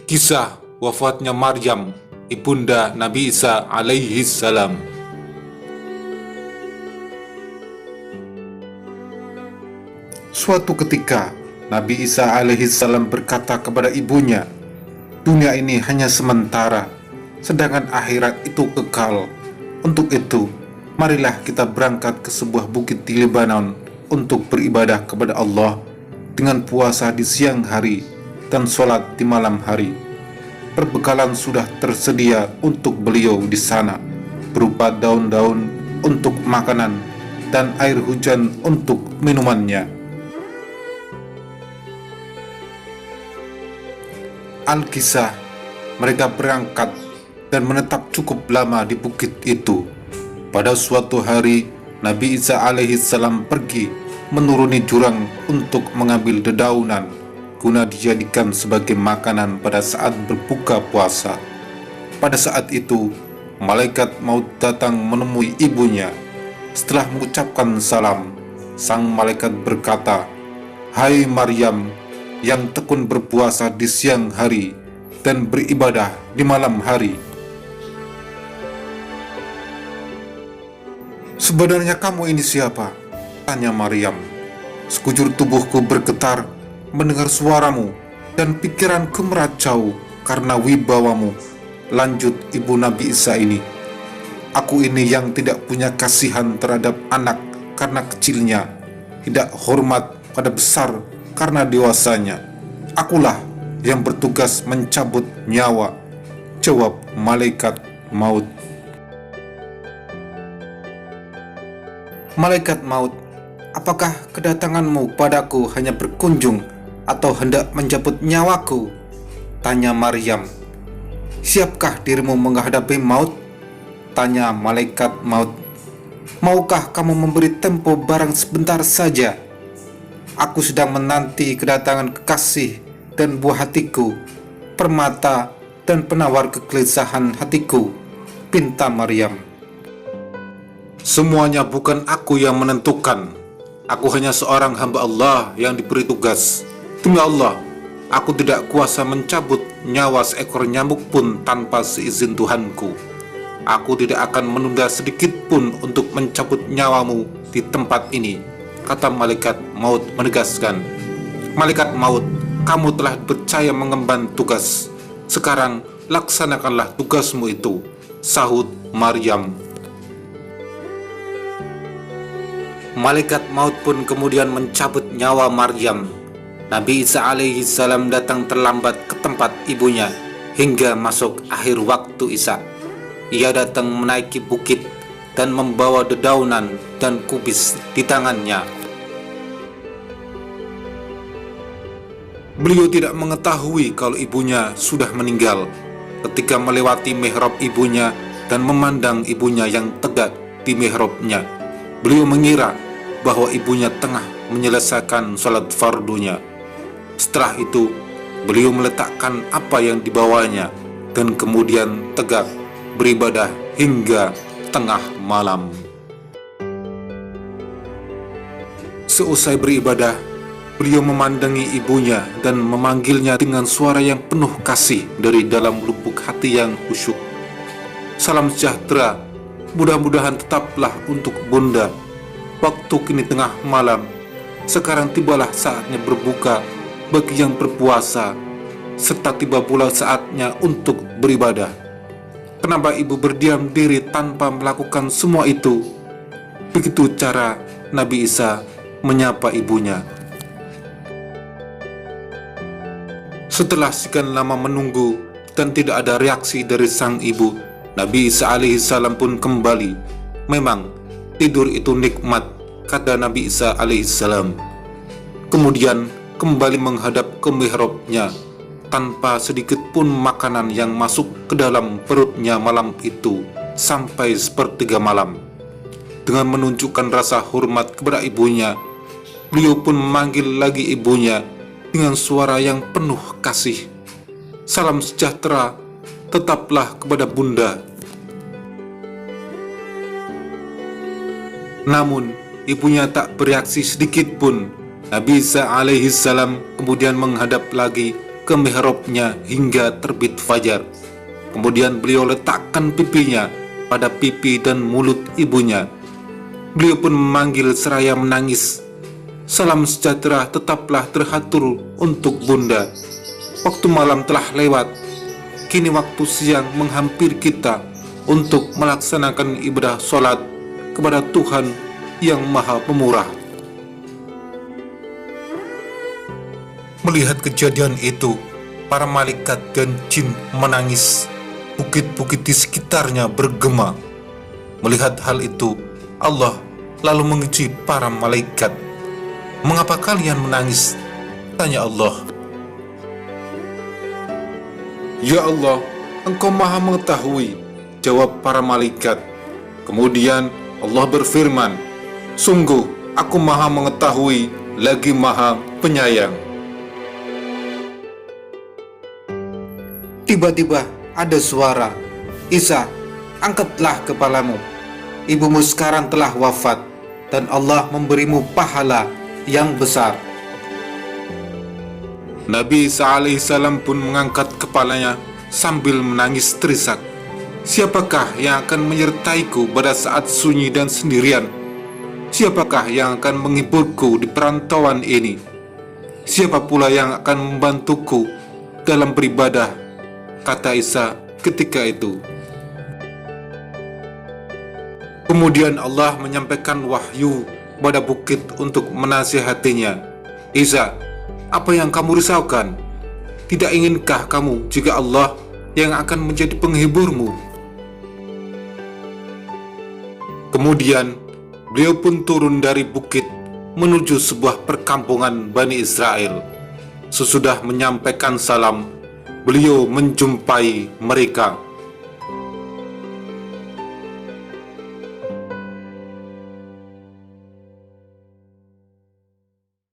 Kisah wafatnya Maryam, ibunda Nabi Isa alaihi salam. Suatu ketika, Nabi Isa alaihi salam berkata kepada ibunya, "Dunia ini hanya sementara, sedangkan akhirat itu kekal. Untuk itu, marilah kita berangkat ke sebuah bukit di Lebanon untuk beribadah kepada Allah dengan puasa di siang hari dan sholat di malam hari. Perbekalan sudah tersedia untuk beliau di sana, berupa daun-daun untuk makanan dan air hujan untuk minumannya." Alkisah, mereka berangkat dan menetap cukup lama di bukit itu. Pada suatu hari, Nabi Isa alaihi salam pergi menuruni jurang untuk mengambil dedaunan guna dijadikan sebagai makanan pada saat berbuka puasa. Pada saat itu, malaikat maut datang menemui ibunya. Setelah mengucapkan salam, sang malaikat berkata, "Hai Maryam, yang tekun berpuasa di siang hari dan beribadah di malam hari. Sebenarnya kamu ini siapa?" tanya Maryam. "Sekujur tubuhku bergetar mendengar suaramu dan pikiranku meracau karena wibawamu," lanjut ibu Nabi Isa ini. "Aku ini yang tidak punya kasihan terhadap anak karena kecilnya, tidak hormat pada besar karena dewasanya. Akulah yang bertugas mencabut nyawa," jawab malaikat maut. "Malaikat maut, apakah kedatanganmu padaku hanya berkunjung atau hendak mencabut nyawaku?" tanya Maryam. "Siapkah dirimu menghadapi maut?" tanya malaikat maut. "Maukah kamu memberi tempo barang sebentar saja? Aku sedang menanti kedatangan kekasih dan buah hatiku, permata dan penawar kegelisahan hatiku," pinta Maryam. "Semuanya bukan aku yang menentukan. Aku hanya seorang hamba Allah yang diberi tugas. Demi Allah, aku tidak kuasa mencabut nyawa seekor nyamuk pun tanpa seizin Tuhanku. Aku tidak akan menunda sedikit pun untuk mencabut nyawamu di tempat ini," kata malaikat maut menegaskan. "Malaikat maut, kamu telah percaya mengemban tugas. Sekarang laksanakanlah tugasmu itu," sahut Maryam. Malaikat maut pun kemudian mencabut nyawa Maryam. Nabi Isa alaihi salam datang terlambat ke tempat ibunya hingga masuk akhir waktu Isya. Ia datang menaiki bukit dan membawa dedaunan dan kubis di tangannya. Beliau tidak mengetahui kalau ibunya sudah meninggal. Ketika melewati mihrab ibunya dan memandang ibunya yang tegak di mihrabnya, beliau mengira bahwa ibunya tengah menyelesaikan sholat fardunya. Setelah itu, beliau meletakkan apa yang dibawanya dan kemudian tegak beribadah hingga tengah malam. Seusai beribadah, beliau memandangi ibunya dan memanggilnya dengan suara yang penuh kasih dari dalam lubuk hati yang khusyuk. "Salam sejahtera, mudah-mudahan tetaplah untuk Bunda. Waktu kini tengah malam, sekarang tibalah saatnya berbuka bagi yang berpuasa, serta tiba pula saatnya untuk beribadah. Kenapa ibu berdiam diri tanpa melakukan semua itu?" Begitu cara Nabi Isa menyapa ibunya. Setelah sekian lama menunggu dan tidak ada reaksi dari sang ibu, Nabi Isa alaihi salam pun kembali. "Memang tidur itu nikmat," kata Nabi Isa alaihi salam. Kemudian kembali menghadap ke mihrabnya. Tanpa sedikit pun makanan yang masuk ke dalam perutnya malam itu sampai sepertiga malam. Dengan menunjukkan rasa hormat kepada ibunya, beliau pun memanggil lagi ibunya dengan suara yang penuh kasih. "Salam sejahtera tetaplah kepada Bunda." Namun ibunya tak bereaksi sedikit pun. Nabi Isa alaihi salam kemudian menghadap lagi ke mihrabnya hingga terbit fajar. Kemudian beliau letakkan pipinya pada pipi dan mulut ibunya. Beliau pun memanggil seraya menangis, "Salam sejahtera tetaplah terhatur untuk bunda. Waktu malam telah lewat, kini waktu siang menghampiri kita untuk melaksanakan ibadah sholat kepada Tuhan yang Maha Pemurah." Melihat kejadian itu, para malaikat dan jin menangis. Bukit-bukit di sekitarnya bergema. Melihat hal itu, Allah lalu menguji para malaikat. "Mengapa kalian menangis?" tanya Allah. "Ya Allah, Engkau Maha mengetahui," jawab para malaikat. Kemudian Allah berfirman, "Sungguh Aku Maha mengetahui lagi Maha penyayang." Tiba-tiba ada suara, "Isa, angkatlah kepalamu. Ibumu sekarang telah wafat dan Allah memberimu pahala yang besar." Nabi Isa alaihissalam pun mengangkat kepalanya sambil menangis terisak. "Siapakah yang akan menyertaiku pada saat sunyi dan sendirian? Siapakah yang akan menghiburku di perantauan ini? Siapa pula yang akan membantuku dalam beribadah?" kata Isa ketika itu. Kemudian Allah menyampaikan wahyu pada bukit untuk menasihatinya. "Isa, apa yang kamu risaukan? Tidak inginkah kamu jika Allah yang akan menjadi penghiburmu?" Kemudian beliau pun turun dari bukit menuju sebuah perkampungan Bani Israel. Sesudah menyampaikan salam, beliau menjumpai mereka.